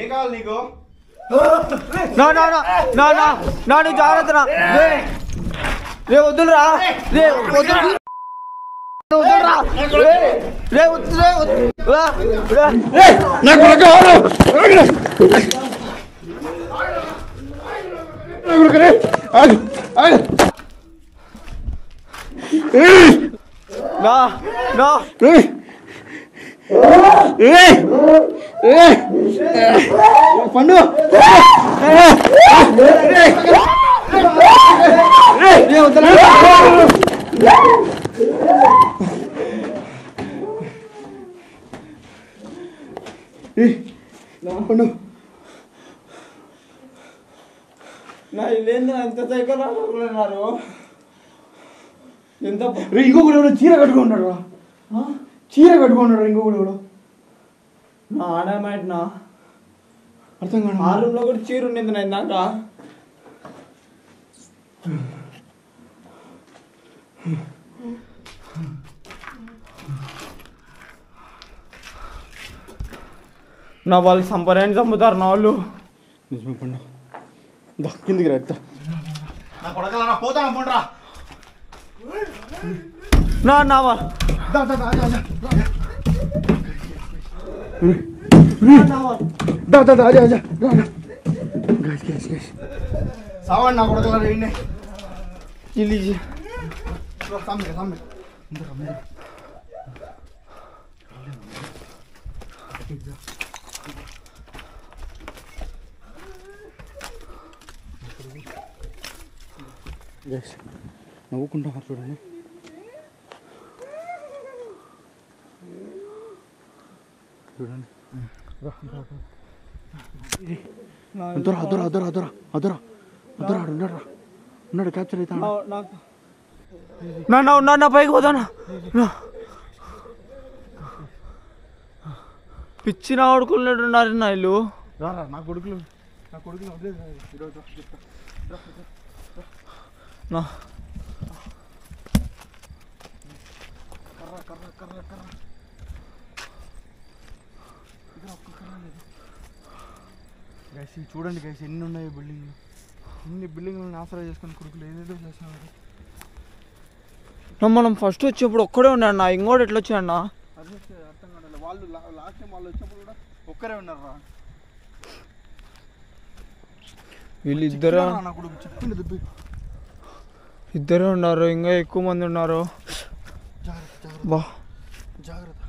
ఏం కావాలి నీకు? జాగ్రత్త రే వద్దురా రే వద్దురా పండు నా ఇల్లు ఎంత సైకిల్ రాకున్నారు ఎంత ఇంకొకడు ఎవడో చీర కట్టుకున్నాడు రా. చీర కట్టుకున్నాడు ఇంకొకడు ఎవడో. నా ఆడమాట నా అర్థం కాదు. ఆ రూమ్ లో కూడా చీర ఉండేది నా ఇందాక. నా వాళ్ళు సంపరేంటి చంపుతారు నా వాళ్ళు. నిజమే పండు. కిందికి రా. నా కొడకలా పోతా పండురా. నా వాళ్ళు సావండి నా కొడకలా రేయండి. నవ్వుకుంటా చూడండి. చూడండి ఉన్నాడు క్యాప్చర్ అవుతా. నా పైకి పోతానా పిచ్చి నా కొడుకులు ఉన్నారు నా ఇల్లు. నా కొడుకులు గైస్ చూడండి గైస్ ఎన్ని ఉన్నాయి బిల్డింగ్లు. ఇన్ని బిల్డింగ్లను ఆసరా చేసుకుని కొడుకులు ఏదేదో చేస్తున్నారు. మనం ఫస్ట్ వచ్చేప్పుడు ఒక్కడే ఉన్నాడు నా. ఇంకోటి ఎట్లా వచ్చాడు? అదే అర్థం కాదు. వాళ్ళు లాస్ట్ టైం వాళ్ళు వచ్చినప్పుడు కూడా ఒక్కరే ఉన్నారు రా. వీళ్ళిద్దరు నా కొడుకు చెప్పింది దుబ్బి ఇద్దరే ఉన్నారు. ఇంకా ఎక్కువ మంది ఉన్నారు. బా జాగ్రత్త.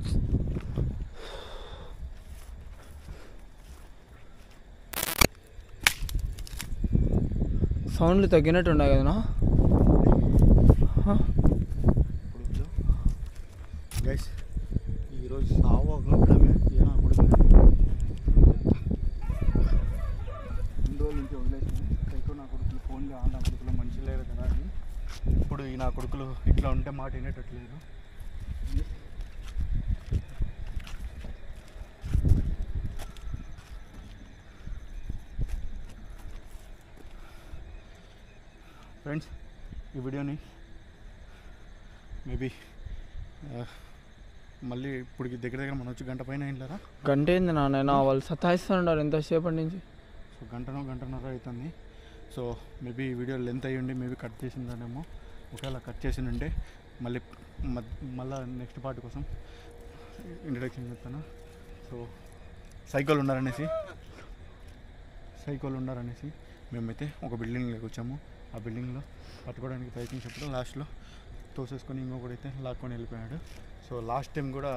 సౌండ్లు తగ్గినట్టు ఉన్నాయి కదనా. గైస్ ఈరోజు సావడమే నా కొడుకు. 2 రోజుల నుంచి వదిలేసింది. ఎక్కువ నా కొడుకులు ఫోన్గా నా కొడుకులు మంచి లేరు కదా అని. ఇప్పుడు ఈ నా కొడుకులు ఇట్లా ఉంటే మాట వినేటట్లేదు. ఫ్రెండ్స్ ఈ వీడియోని మేబీ మళ్ళీ ఇప్పుడు దగ్గర మనం వచ్చి గంట పైన అయింటారా. గంట అయింది నాన్న. వాళ్ళు సతాయిస్తున్నారు ఎంతసేపటి నుంచి. సో గంటన్నర అవుతుంది. సో మేబీ ఈ వీడియో లెంత్ అయ్యండి. మేబీ కట్ చేసిందనేమో. ఒకవేళ కట్ చేసిందంటే మళ్ళీ నెక్స్ట్ పార్ట్ కోసం ఇంట్రడక్షన్ చెప్తాను. సో సైకోలు ఉన్నారనేసి మేమైతే ఒక బిల్డింగ్లోకి వచ్చాము. ఆ బిల్డింగ్లో పట్టుకోవడానికి ప్రయత్నించినప్పుడు లాస్ట్లో తోసేసుకొని ఇంకొకడైతే లాక్కొని వెళ్ళిపోయాడు. సో లాస్ట్ టైం కూడా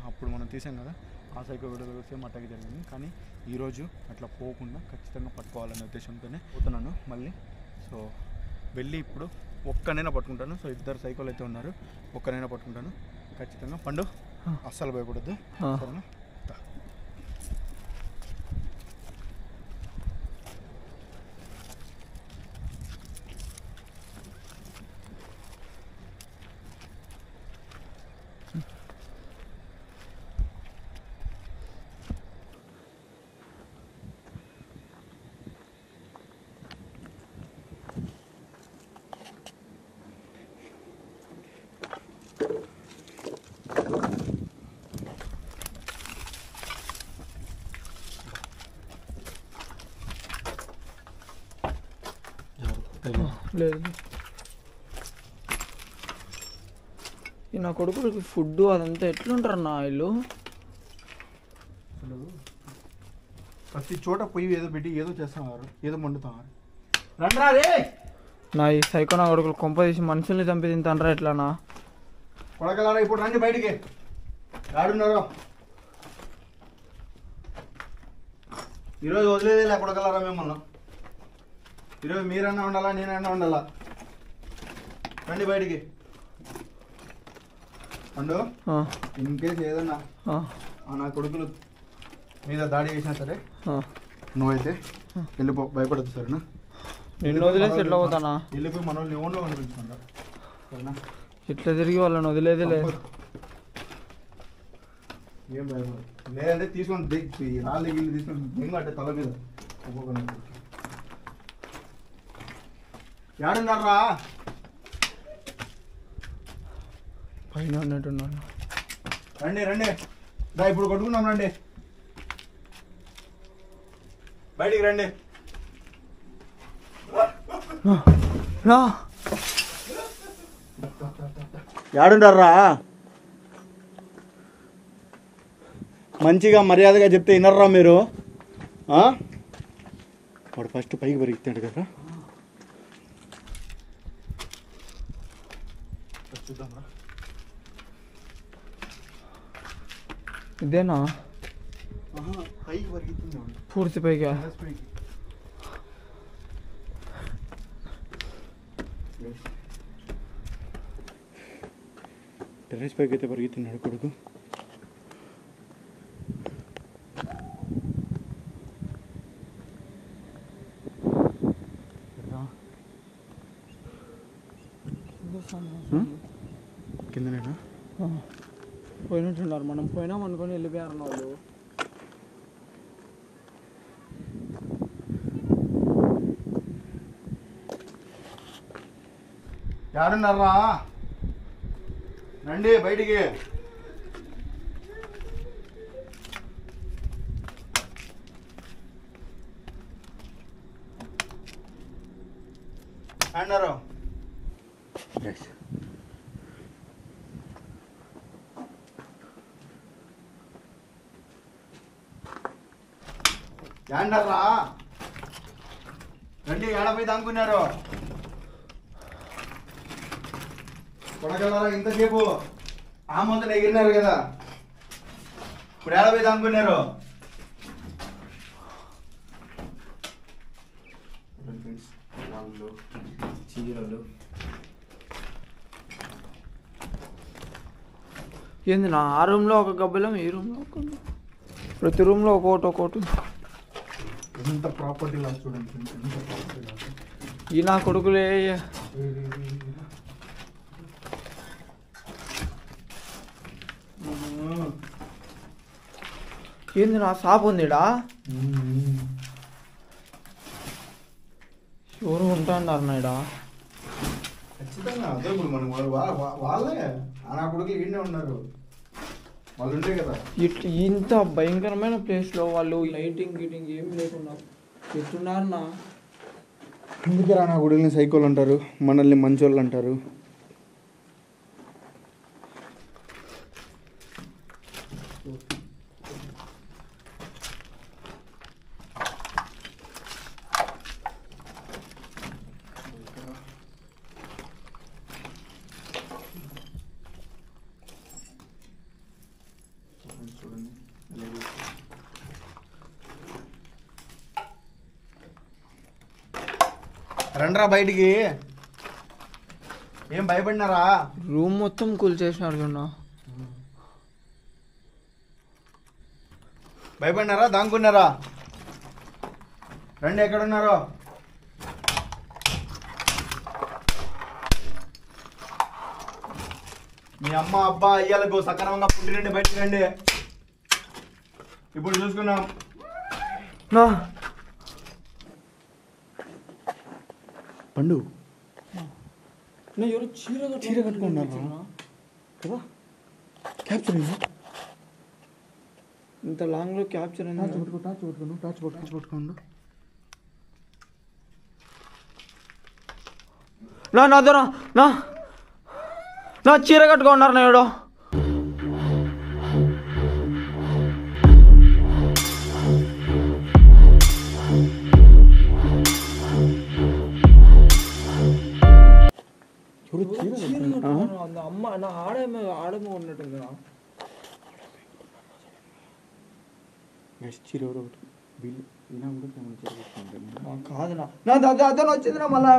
అప్పుడు మనం తీసాం కదా, ఆ సైకో వీడియో సేమ్ అటాక్ జరిగింది. కానీ ఈరోజు అట్లా పోకుండా ఖచ్చితంగా పట్టుకోవాలనే ఉద్దేశంతోనే పోతున్నాను మళ్ళీ. సో వెళ్ళి ఇప్పుడు ఒక్కనైనా పట్టుకుంటాను. సో 2 సైకోలు అయితే ఉన్నారు. ఒక్కనైనా పట్టుకుంటాను ఖచ్చితంగా. పండు అస్సలు భయపడద్దు సరేనా. లేదు ఈ నా కొడుకులకి ఫుడ్ అదంతా ఎట్లుంటారు నా ఇల్లు. ప్రతి చోట పొయ్యి ఏదో పెట్టి ఏదో చేస్తున్నారు, ఏదో వండుతున్నారు. రండ్రా రే నా ఈ సైకో నా కొడుకులు కొంప తీసి మనుషుల్ని చంపి తింటానరా ఎట్లానా. కొడకలారా ఇప్పుడు రండి బయటికి. ఆడున్నారు ఈరోజు వదిలేదేలే కొడకలారా మిమ్మల్ని. ఈరోజు మీరన్నా ఉండాలా నేనన్నా ఉండాలా. రండి బయటికి. అండు ఇన్ కేసు ఏదన్నా నా కొడుకులు మీద దాడి చేసినా సరే నువ్వైతే వెళ్ళిపో, భయపడద్దు సరేనా. నిన్ను వదిలేసి ఎట్లా పోతానా? వెళ్ళిపోయి మన వాళ్ళని ఓన్లో కనిపించుకుంటా సరేనా. ఇట్లా తిరిగి వాళ్ళని వదిలేదే లేదు. ఏం భయపడదు, లేదంటే తీసుకొని రాళ్ళు గిల్లు తీసుకొని దెంగ అంటే తల మీద ఒక్కొక్క. ఏడున్నారా? పైన ఉన్నట్టున్నాను. రండి రండి దా ఇప్పుడు కొట్టుకున్నాం రండి బయటికి రండి. ఏడుంటారా? మంచిగా మర్యాదగా చెప్తే వినర్రా మీరు. వాడు ఫస్ట్ పైకి పరిగెత్తాడు కదా. చూద్దాంరా ఇదేనా పైకి పరిగెత్తుంది పూర్తి పైగా. టెర్రస్ పైకి అయితే పరిగెత్తున్నాడు కొడుకు. కిందనేనా పోయినట్టున్నారు. మనం పోయినాం అనుకొని వెళ్ళిపోయారు వాళ్ళు. ఏడున్నారా? రండి బయటికి. అన్నారు ఏంటర్రా? రండి. ఏడపోయి దానుకున్నారు కొడగలరా? ఇంతసేపు ఆ మొదలు ఎగిరినారు కదా, ఇప్పుడు ఏడపోయి దానుకున్నారు. చీరలు ఏంది నా ఆ రూమ్లో ఒక గబ్బలం, ఈ రూమ్లో ఒక, ప్రతి రూమ్లో ఒక్కోటి. ఎంత ప్రాపర్టీ లాస్ చూడండి. ఈ నా కొడుకులే. ఏంది నా షాప్ ఉందిడా? ఎవరు ఉంటాన్నారు నాయడా? ఖచ్చితంగా అదే. ఇప్పుడు మనం వాళ్ళే నా కొడుకులు ఈడనే ఉన్నారు, వాళ్ళు ఉంటే కదా. ఇంత భయంకరమైన ప్లేస్లో వాళ్ళు లైటింగ్ గీటింగ్ ఏం లేకుండా ఎట్టున్నారు నా. అందుకే నా కొడుకుని సైకోలు అంటారు, మనల్ని మంచోళ్ళు అంటారు. రండ్రా బయటికి. ఏం భయపడినారా? రూమ్ మొత్తం కూల్ చేసినారు చూడ. భయపడినారా? దాంకున్నారా? రండి. ఎక్కడున్నారో మీ అమ్మ అబ్బా అయ్యాలకు సక్రమంగా పుట్టినండి, బయటికి రండి. ఇప్పుడు చూసుకున్నాం. పండు ఎవరు చీర కట్టుకున్నారు కదా, క్యాప్చర్ అయింది. ఇంత లాంగ్లో క్యాప్చర్ అయింది. టార్చ్ పట్టుకోండు. నా నాతో నా నా చీర కట్టుకున్నారు నేడు. అమ్మ నా ఆడేమో ఉన్నట్టు కదా. కాదునా నా అతను వచ్చిందిరా మళ్ళా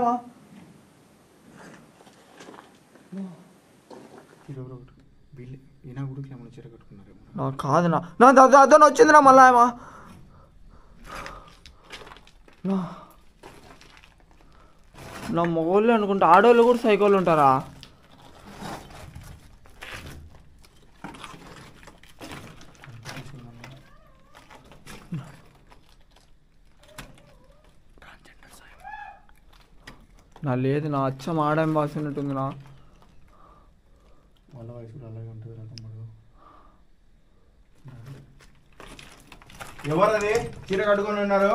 కాదునా నా అతను వచ్చిందిరా మళ్ళా నా మగోళ్ళు అనుకుంటా, ఆడవాళ్ళు కూడా సైకోళ్ళు ఉంటారా? నా లేదు నా అచ్చం ఆడేం బాసినట్టుంది నా. వాళ్ళ వయసు కూడా అలాగే ఉంటుంది రా తమ్ముడు. ఎవరది చీర కట్టుకొని ఉన్నారు?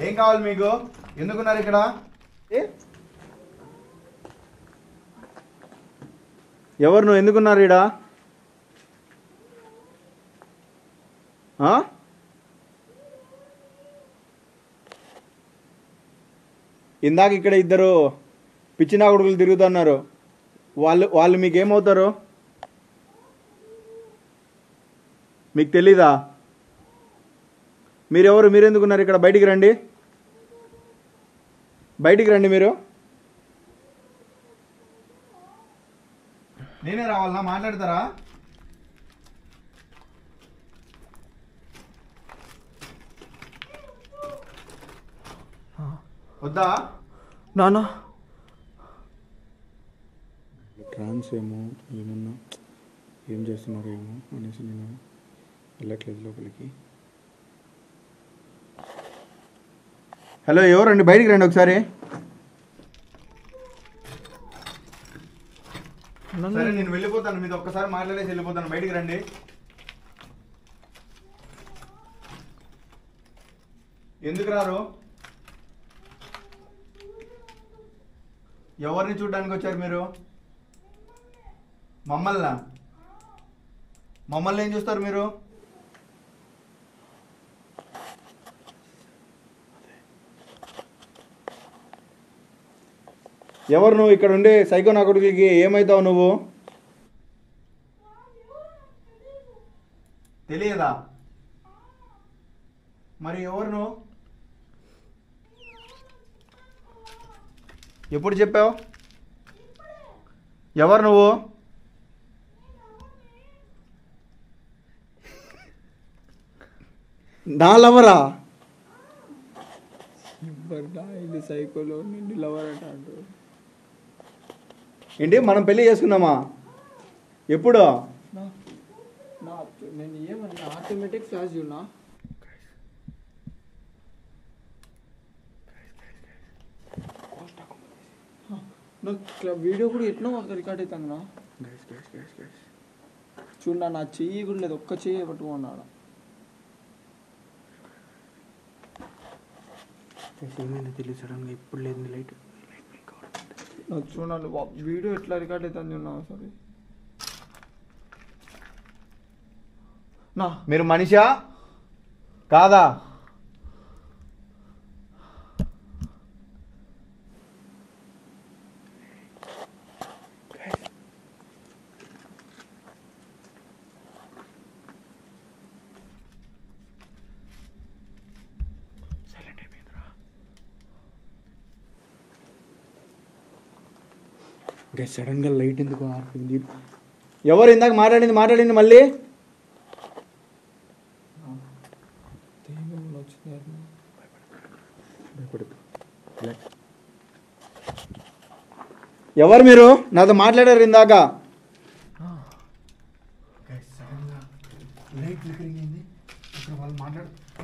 ఏం కావాలి మీకు? ఎందుకున్నారు ఇక్కడ? ఎవరు నువ్వు? ఎందుకున్నారు ఈడ? ఇందాక ఇక్కడ ఇద్దరు పిచ్చినా కొడుకులు తిరుగుతున్నారు. వాళ్ళు మీకేమవుతారు? మీకు తెలీదా? మీరెవరు? మీరెందుకున్నారు ఇక్కడ? బయటికి రండి, బయటికి రండి. మీరు నేనే రావాలన్నా? మాట్లాడతారా? వద్దా? నానా ట్రాన్స్ ఏమో ఏమన్నా ఏం చేస్తున్నారు ఏమో అనేసి నేను వెళ్ళట్లేదు లోపలికి. హలో, ఎవరండి? బయటికి రండి ఒకసారి. సరే నేను వెళ్ళిపోతాను, మీతో ఒక్కసారి మాట్లాడేసి వెళ్ళిపోతాను. బయటికి రండి. ఎందుకు రారు? ఎవరిని చూడడానికి వచ్చారు మీరు? మమ్మల్ని ఏం చూస్తారు మీరు? ఎవరు నువ్వు? ఇక్కడ ఉండే సైకో నా కొడుకులకి ఏమవుతావు నువ్వు? తెలియదా? మరి ఎవరు నువ్వు? ఎప్పుడు చెప్పావు? ఎవరు నువ్వు? నా లవరా? ఇది సైకోలో నిండి లవర్ అంట. ఏంటి, మనం పెళ్లి చేసుకున్నామా? ఎప్పుడు? నేను ఏమన్నా ఆటోమేటిక్ ఫ్లాష్ చూడనా? నాకు వీడియో కూడా ఎట్లా రికార్డ్ అవుతుందా? చూడ నా చెయ్యి కూడా లేదు, ఒక్క చెయ్యి పట్టుకున్నాడు. తెలియదు సడన్గా ఇప్పుడు లేదు లైట్. నాకు చూడండి వీడియో ఎట్లా రికార్డ్ అవుతుంది చూడన్నా సరే. నా మీరు మనిషా కాదా? సడన్గా లైట్ ఎందుకు ఆర్పింది? ఎవరు ఇందాక మాట్లాడింది మళ్ళీ? ఎవరు మీరు? నాతో మాట్లాడారు ఇందాక.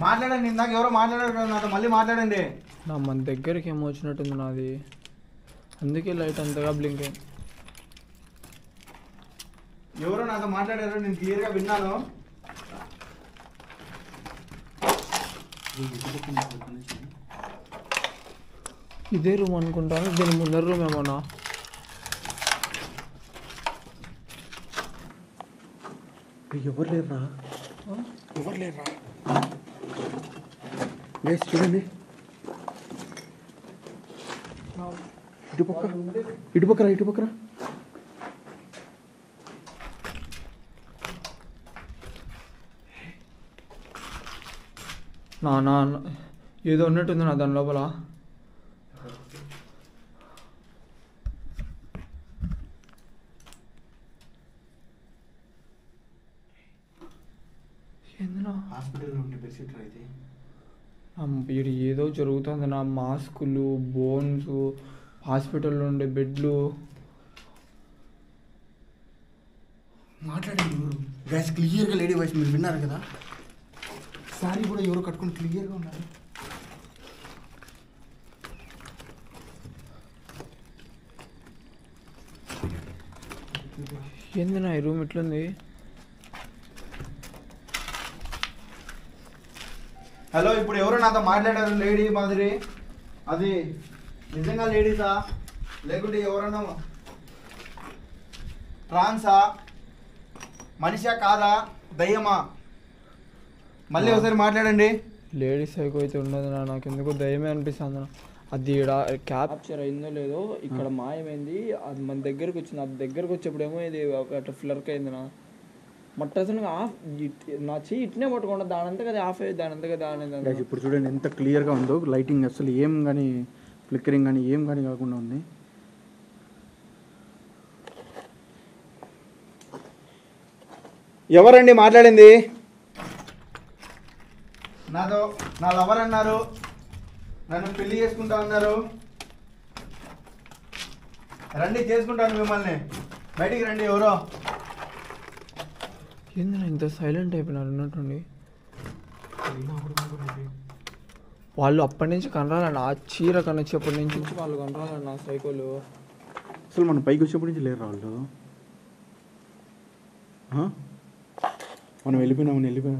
మాట్లాడండి, ఇందాక ఎవరో మాట్లాడారు నాతో, మళ్ళీ మాట్లాడండి. నా మన దగ్గరికి ఏమో వచ్చినట్టుంది నాది, అందుకే లైట్ అంతగా బ్లింక్ అయింది. ఎవరో నాతో మాట్లాడారు, నేను క్లియర్గా విన్నాను. ఇదే రూమ్ అనుకుంటాను. దీని ముందర రూమ్ ఏమన్నా. ఎవరు లేరురా, ఎవరు లేరురా. గైస్ చూడండి, ఇటుపక్కరా ఇటుపక్కరా. నా ఏదో ఉన్నట్టుంది నా దాని లోపల. హాస్పిటల్లో ఉండే బెడ్షీట్ అయితే వీడు ఏదో జరుగుతుంది నా. మాస్కులు, బోన్స్, హాస్పిటల్లో ఉండే బెడ్లు. మాట్లాడండి ఎవరు. గ్యాస్ క్లియర్గా లేడీ వాయిస్ మీరు విన్నారు కదా. సారీ కూడా ఎవరు కట్టుకుని క్లియర్గా ఉన్నారు. ఏంది నా ఈ రూమ్ ఎట్లుంది? హలో, ఇప్పుడు ఎవరు నాతో మాట్లాడారు లేడీ మాదిరి? అది నిజంగా లేడీసా లేకుంటే ఎవరన్నా ట్రాన్సా, మనిషా కాదా, దయ్యమా? మళ్ళీ ఒకసారి మాట్లాడండి. లేడీస్ సైకో అయితే ఉండదు నా. నాకు ఎందుకో దయ్యమే అనిపిస్తుంది. అది క్యాప్చర్ అయిందో లేదో ఇక్కడ మాయమైంది. అది మన దగ్గరకు వచ్చింది. అది దగ్గరకు వచ్చేప్పుడేమో ఇది అట్లా ఫ్లర్క్ అయింది నా. మట్టసలు ఆఫ్ నా చెయ్యి ఇట్నే పట్టుకుండా దానంతగా అది ఆఫ్ అయ్యి దానంతగా దాని. ఇప్పుడు చూడండి ఎంత క్లియర్గా ఉందో. లైటింగ్ అసలు ఏం కానీ ఫ్లిక్కరింగ్ కానీ ఏం కానీ కాకుండా ఉంది. ఎవరండి మాట్లాడింది? నాతో నా లవర్ అన్నారు, నన్ను పెళ్లి చేసుకుంటా అన్నారు. రండి, చేసుకుంటాను మిమ్మల్ని. బయటికి రండి. ఎవరో ఏంది ఇంత సైలెంట్ అయిపోయినారు ఉన్నట్టుండి. వాళ్ళు అప్పటి నుంచి కనరాలండి. ఆ చీర కనొచ్చేప్పటి నుంచి వాళ్ళు కనరాలండి. ఆ సైకోలు అసలు మన పైకి వచ్చేప్పటి నుంచి లేరు వాళ్ళు. మనం వెళ్ళిపోయినాం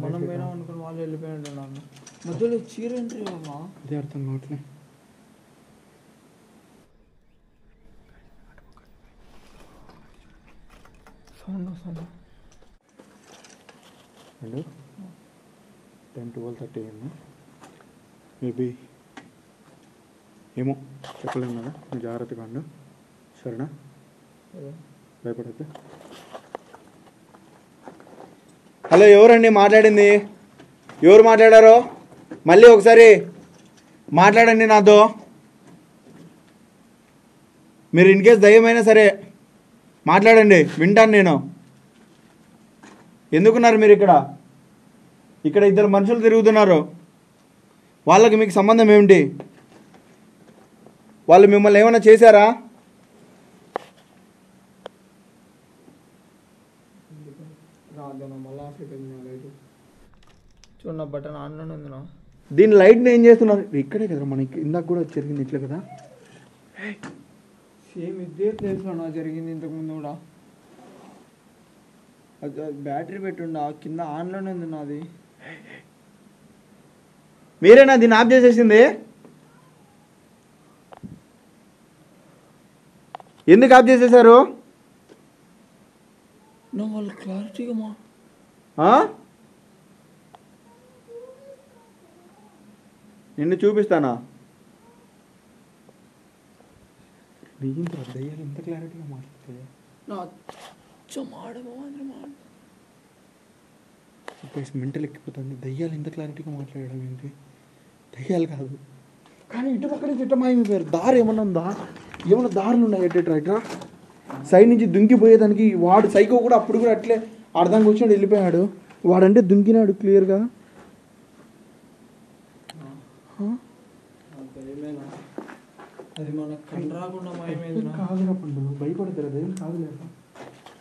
మనం పోయినాం అనుకుని వాళ్ళు వెళ్ళిపోయాడు. నాన్న మధ్యలో చీర ఎంట్రీ అమ్మా, అదే అర్థం కావట్లే. సౌండ్ వస్తుంది. హలో, 10-12:30 అయింది. మేబీ ఏమో చెప్పలేము కదా. నువ్వు జాగ్రత్తగా ఉండు, సరేనా? భయపడద్దు. హలో, ఎవరండి మాట్లాడింది? ఎవరు మాట్లాడారో మళ్ళీ ఒకసారి మాట్లాడండి నాతో. మీరు ఇన్ కేస్ దయ్యమైనా సరే మాట్లాడండి, వింటాను నేను. ఎందుకున్నారు మీరు ఇక్కడ? ఇక్కడ ఇద్దరు మనుషులు తిరుగుతున్నారు. వాళ్ళకి మీకు సంబంధం ఏమిటి? వాళ్ళు మిమ్మల్ని ఏమైనా చేశారా? చూడ బటన్ ఆన్లోనే ఉంది నా. దీని లైట్ని ఏం చేస్తున్నారు? ఇక్కడే కదా మనకి ఇందాక కూడా జరిగింది ఇట్లే కదా. సేమ్ ఇదే ప్లేస్లో నా జరిగింది ఇంతకుముందు కూడా. అది బ్యాటరీ పెట్టుండ కింద ఆన్లోనే ఉంది నాది. మీరేనా దీన్ని ఆఫ్ చేసేసింది? ఎందుకు ఆఫ్ చేసేసారు? నా వాళ్ళు క్లారిటీగా నిన్ను చూపిస్తానా? దయ్యాలు ఎంత క్లారిటీగా మాట్లాడుతాయి. మెంటల్ ఎక్కిపోతుంది. దయ్యాలు ఎంత క్లారిటీగా మాట్లాడడం ఏంటి? దయ్యాలు కాదు కానీ ఇటు పక్కన ఇటు మాయమైపోయారు. దారి ఏమన్నా ఉందా? ఏమన్నా దారులు ఉన్నాయి? ఎట్లా సైడ్ నుంచి దుంకిపోయేదానికి వాడు సైకో కూడా అప్పుడు కూడా అట్లే అర్థంకి వచ్చినాడు, వెళ్ళిపోయాడు. వాడంటే దుంకినాడు క్లియర్గా. అది మనకు కనరాకుండా మాయమైంది. కాదురా పండు, భయపడతారా? దయ్యం కాదులేరా.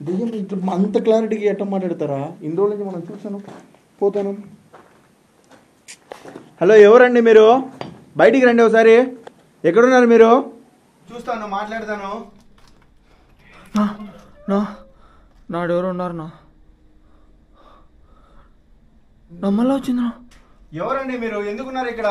దయ్యం ఇట్లా అంత క్లారిటీగా ఎట్లా మాట్లాడతారా? ఇన్ని రోజుల నుంచి మనం చూసాను, పోతాను. హలో, ఎవరండి మీరు? బయటికి రండి ఒకసారి. ఎక్కడున్నారు మీరు? చూస్తాను, మాట్లాడతాను. నాడెవరు ఉన్నారు నా మళ్ళీ వచ్చిందా? ఎవరండి మీరు? ఎందుకున్నారు ఇక్కడ?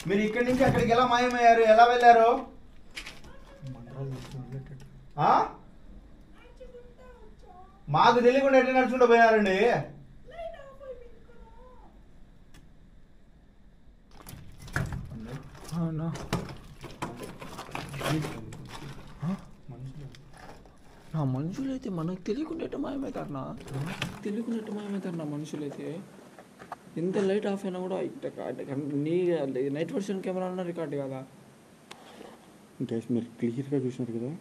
మీరు ఇక్కడి నుంచి అక్కడికి ఎలా మాయమయ్యారు, ఎలా వెళ్ళారు? మాకు తెలియకుండా ఎట్లా నడుచుకుంటూ పోయారండి? నా మనుషులైతే మనకు తెలియకుండా ఎట్ట మాయమవుతారనా? తెలియకుండా ఎట్ట మాయమవుతారు నా మనుషులైతే? ఇంత లైట్ ఆఫ్ అయినా కూడా నీ నైట్ వర్షన్ కెమెరా అన్న రికార్డ్ కదా. గ్యాస్ మీరు క్లియర్గా చూసినారు కదా,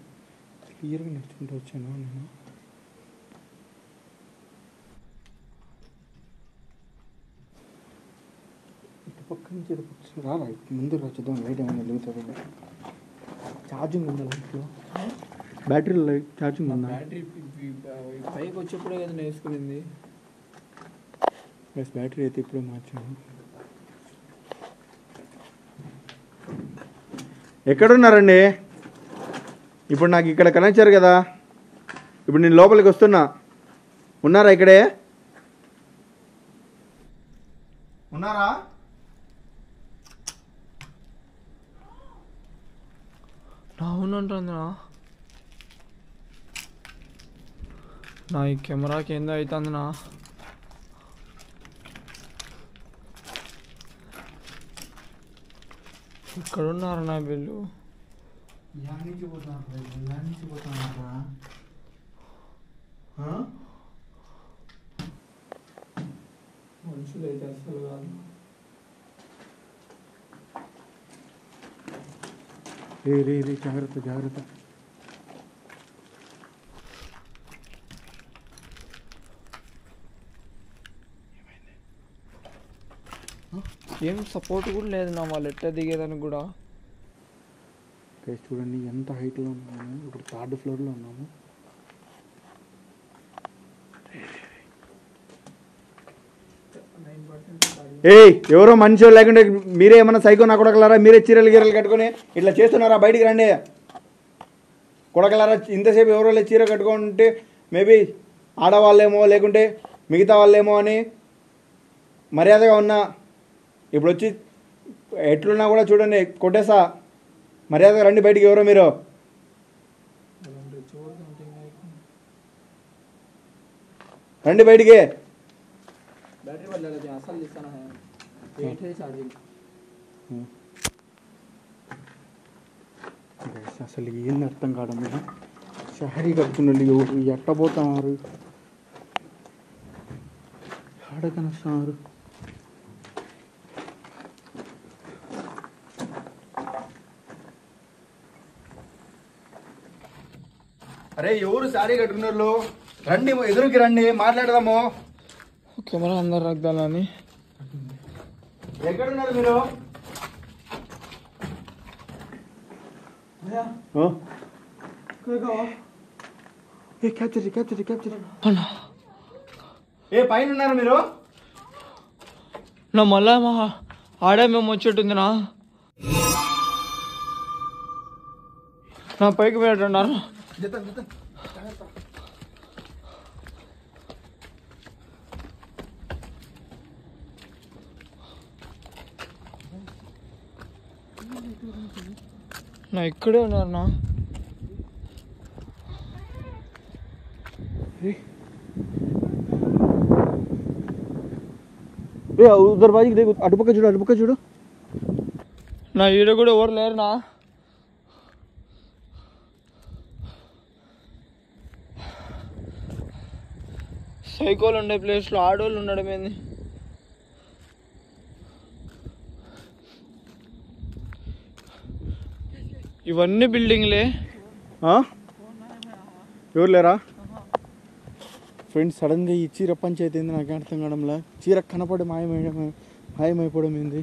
క్లియర్గా నడుచుకుంటూ వచ్చాను నేను. ఇటు పక్క నుంచి ఇటు పక్క రారా, ముందు రా చూద్దాం లైట్ ఏమైనా వెలుగుతుంది. ఛార్జింగ్ ఉందా లైట్లో? బ్యాటరీ లైట్ ఛార్జింగ్ ఉందా? బ్యాటరీ పైకి వచ్చేప్పుడే కదా నేర్చుకునింది. ప్లస్ బ్యాటరీ అయితే ఇప్పుడే మార్చాను. ఎక్కడున్నారండి? ఇప్పుడు నాకు ఇక్కడ కనెక్ట్ చేశారు కదా, ఇప్పుడు నేను లోపలికి వస్తున్నా. ఉన్నారా ఇక్కడే? ఉన్నారా? అవునంటుందినా నా ఈ కెమెరాకి ఏందో అవుతుందినా. ఇక్కడున్నారు నా బిల్లు. మనుషులు అయితే అసలు కాదు. రే జాగ్రత్త జాగ్రత్త. ఏం సపోర్ట్ కూడా లేదు నా వాళ్ళు ఎట్లా దిగేదానికి కూడా. చూడండి ఎంత హైట్లో ఉన్నాము. ఇప్పుడు 3rd ఫ్లోర్లో ఉన్నాము. ఎవరో మనిషి లేకుంటే మీరే ఏమన్నా సైకో నా కొడకలారా? మీరే చీరలు గీరలు కట్టుకొని ఇట్లా చేస్తున్నారా? బయటికి రండి కొడకలారా. ఇంతసేపు ఎవరో చీర కట్టుకుంటే మేబీ ఆడవాళ్ళేమో లేకుంటే మిగతా వాళ్ళేమో అని మర్యాదగా ఉన్నా. ఇప్పుడు వచ్చి ఎట్లున్నా కూడా చూడండి కొట్టేసా. మర్యాదగా రండి బయటికి. ఎవరో మీరు రండి బయటికి. బ్యాటరీ పడలేదు అసలు ఇస్తాను. అసలు ఏంది అర్థం కావడం లేదు. శారీ కట్టుకున్న ఎట్టబోతున్నారు, ఆడకనొస్తున్నారు. అరే ఎవరు శారీ కట్టుకున్నారు? రండి ఎదురుకి రండి, మాట్లాడదాము. కెమెరా అందరు రగ్దాలని. ఎక్కడున్నారు మీరు? ఏ పైన ఉన్నారు మీరు? నా మళ్ళా మా ఆడే మేము వచ్చేట్టుందినా. నా పైకి పెట్టన్నారు. నా ఇక్కడే ఉన్నారు నా. ఉదర్ బాజీకి అటుపక్క చూడు, అటుపక్క చూడు. నా ఈడ కూడా ఎవరు లేరు నా. సైకోలు ఉండే ప్లేస్లో ఆడోళ్ళు ఉండడం ఏంది? ఇవన్నీ బిల్డింగ్లే. ఎవరు లేరా ఫ్రెండ్స్? సడన్గా ఈ చీర పంచాయతీ ఏంది నాకు అర్థం కావడంలా. చీర కనపడి మాయమైపోవడం ఏంది?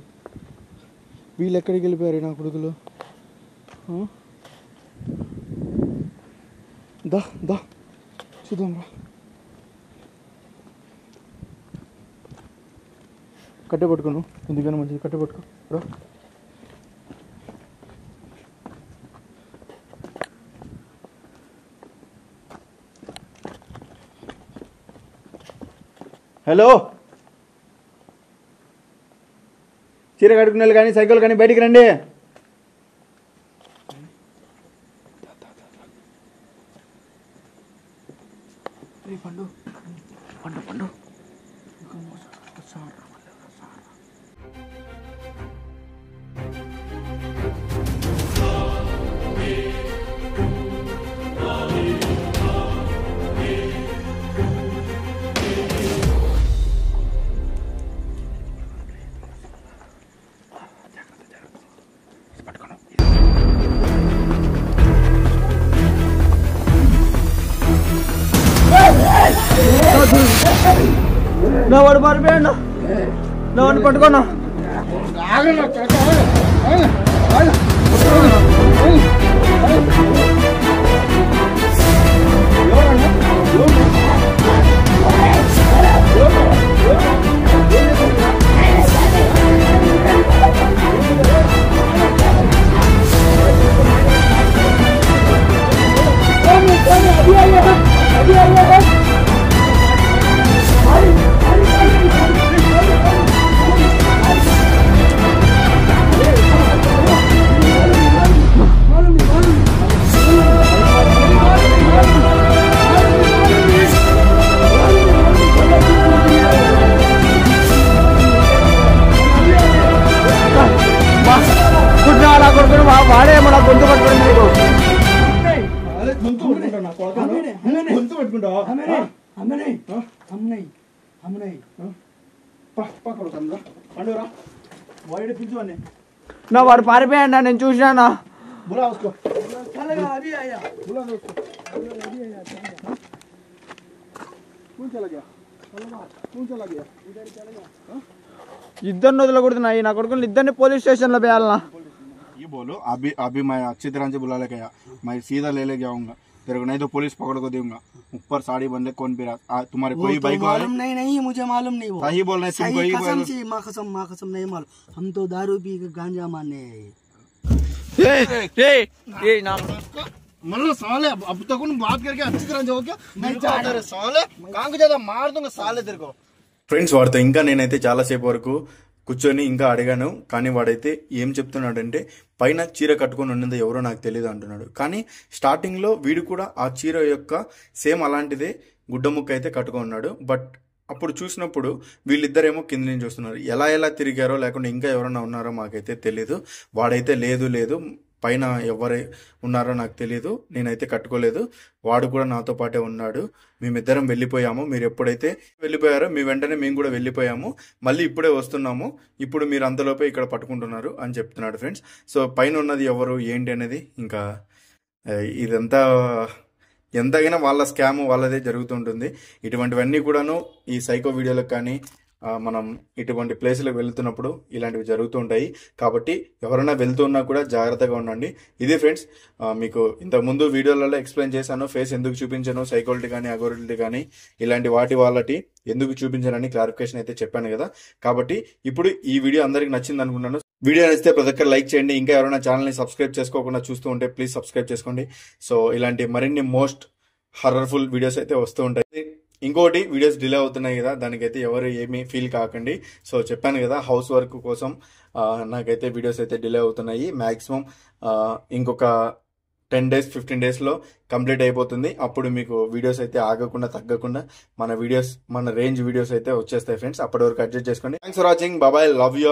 వీళ్ళు ఎక్కడికి వెళ్ళిపోయారు నా కొడుకులు? దా దా చూద్దాం రా. కట్టె పట్టుకోను, ఎందుకైనా మంచిది. కట్టె పట్టుకో రా. హలో చీర కట్టుకునే వాళ్ళు కానీ సైకిల్ కానీ బయటికి రండి. పండు పండు పండు నా వాడు మారిపోయాడు, నా వాడిని పట్టుకోనా. వాడే మన గొంతు పట్టుకుంది నా వాడు పారిపోయాడు, నేను చూసినా. ఇద్దరిని వదలకూడదు, నా కొడుకుని ఇద్దరిని పోలీస్ స్టేషన్ లో వేయాలనా. ये बोलो अभी अभी मैं अच्छी तरह से बुला लेके आया, मैं सीधा ले लेके आऊंगा तेरे को, नहीं तो पुलिस पकड़ को दूंगा. ऊपर साड़ी बंदे कौन पिरा तुम्हारे कोई बाइक वाले नहीं मुझे मालूम नहीं. वो सही बोल रहे तुम कोई कसम से माँ कसम नहीं मालूम. हम तो दारू पी के गांजा मारने आए. मतलब साले अब तक उन बात करके अच्छी तरह जो क्या मैं चाहता रहे साले काम को ज्यादा मार दूंगा साले तेरे को. ఫ్రెండ్స్ వాడితో ఇంకా నేనైతే చాలాసేపు వరకు కూర్చొని ఇంకా అడిగాను, కానీ వాడైతే ఏం చెప్తున్నాడంటే పైన చీర కట్టుకొని ఉన్నది ఎవరో నాకు తెలియదు అంటున్నాడు. కానీ స్టార్టింగ్లో వీడు కూడా ఆ చీర యొక్క సేమ్ అలాంటిదే గుడ్డ ముక్క అయితే కట్టుకున్నాడు. బట్ అప్పుడు చూసినప్పుడు వీళ్ళిద్దరేమో కింద నుంచి వస్తున్నారు. ఎలా తిరిగారో లేకుండా ఇంకా ఎవరైనా ఉన్నారో మాకైతే తెలియదు. వాడైతే లేదు పైన ఎవరు ఉన్నారో నాకు తెలియదు, నేనైతే కట్టుకోలేదు, వాడు కూడా నాతో పాటే ఉన్నాడు. మేమిద్దరం వెళ్ళిపోయాము. మీరు ఎప్పుడైతే వెళ్ళిపోయారో మీ వెంటనే మేము కూడా వెళ్ళిపోయాము, మళ్ళీ ఇప్పుడే వస్తున్నాము, ఇప్పుడు మీరు అంతలోపే ఇక్కడ పట్టుకుంటున్నారు అని చెప్తున్నాడు ఫ్రెండ్స్. సో పైన ఉన్నది ఎవరు ఏంటి అనేది ఇంకా ఇదంతా ఎంతైనా వాళ్ళ స్కామ్ వాళ్ళదే జరుగుతుంటుంది. ఇటువంటివన్నీ కూడాను ఈ సైకో వీడియోలకు కానీ మనం ఇటువంటి ప్లేసులకు వెళ్తున్నప్పుడు ఇలాంటివి జరుగుతూ ఉంటాయి. కాబట్టి ఎవరైనా వెళ్తున్నా కూడా జాగ్రత్తగా ఉండండి. ఇదే ఫ్రెండ్స్, మీకు ఇంతకుముందు వీడియోలలో ఎక్స్ప్లెయిన్ చేశాను, ఫేస్ ఎందుకు చూపించాను, సైకాలజీ కానీ అగోరిటీ కానీ ఇలాంటి వాళ్ళకి ఎందుకు చూపించానని క్లారిఫికేషన్ అయితే చెప్పాను కదా. కాబట్టి ఇప్పుడు ఈ వీడియో అందరికి నచ్చింది అనుకుంటున్నాను. వీడియో నచ్చితే ప్రతి ఒక్కరు లైక్ చేయండి. ఇంకా ఎవరైనా ఛానల్ని సబ్స్క్రైబ్ చేసుకోకుండా చూస్తూ ఉంటే ప్లీజ్ సబ్స్క్రైబ్ చేసుకోండి. సో ఇలాంటి మరిన్ని మోస్ట్ హర్రర్ఫుల్ వీడియోస్ అయితే వస్తూ ఉంటాయి. ఇంకోటి వీడియోస్ డిలే అవుతున్నాయి కదా, దానికైతే ఎవరు ఏమీ ఫీల్ కాకండి. సో చెప్పాను కదా, హౌస్ వర్క్ కోసం నాకైతే వీడియోస్ అయితే డిలే అవుతున్నాయి. మ్యాక్సిమం ఇంకొక 10 days 15 daysలో కంప్లీట్ అయిపోతుంది. అప్పుడు మీకు వీడియోస్ అయితే ఆగకుండా తగ్గకుండా మన రేంజ్ వీడియోస్ అయితే వచ్చేస్తాయి ఫ్రెండ్స్. అప్పటి వరకు అడ్జస్ట్ చేసుకోండి. Thanks for watching. బాబాయ్, లవ్ యూ.